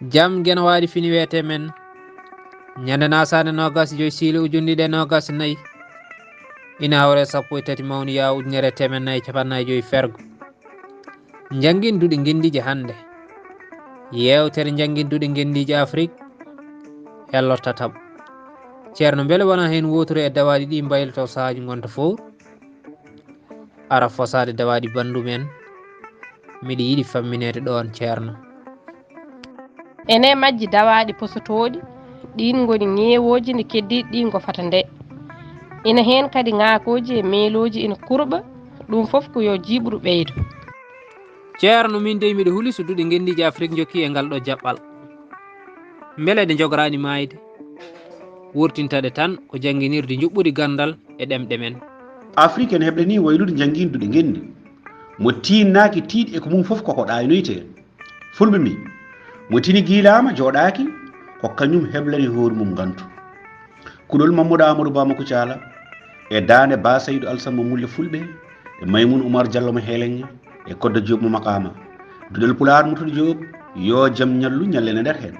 jam gena waɗi fini wiyete men ñande Naasaande nogas joyi Siilo ujunɗe ɗiɗi e nogas nayyi ina hawre 13 mawniya ujunere temen nayyi capannayyi joyi fergo jangguinduɗi guindiji hande yewtere jangguinduɗi guindiji Afrique hello tataɓo ceerno beele wona hen wotoro e dawaɗi ɗi mbaylo sahaji gonta fowru ara fosade dawaɗi bandumen miɗa yiiɗi famminede ɗon ceerno ene majji dawaɗi posotoɗi ɗin goni ñeewoji ndi keddiɗi ɗi gofata nde ina hen kadi ŋakoji e meeloji ina kurɓa ɗum foof ko yo jiɓru ɓeydo ceerno min de miɗa huuli so duɗi guendiji Afrique jokki e ngal ɗo jaɓɓal beele ɗe jogorani mayde wurtintaɗe tan ko jangguinirde juɓɓudi gandal e ɗemɗe men Afrique en heɓɗani waylude jangguinduɗi gendi mo tinnaki tiiɗi e ko mum foof koko ɗaynoyte fulɓe mbi mo tini guilama joɗaki ko kañum heblani hoore mum gantu kuɗol Mamadou Amadou Ba makko Thiala e dande Ba Saydou Alsama Mulle Fulɓe e Maymoun Oumar Diallo mo Heeleŋe e Koddo Joob mo Makama Duɗal Pulaar Murtuɗo Joob yo jaam ñallu ñallene nder hen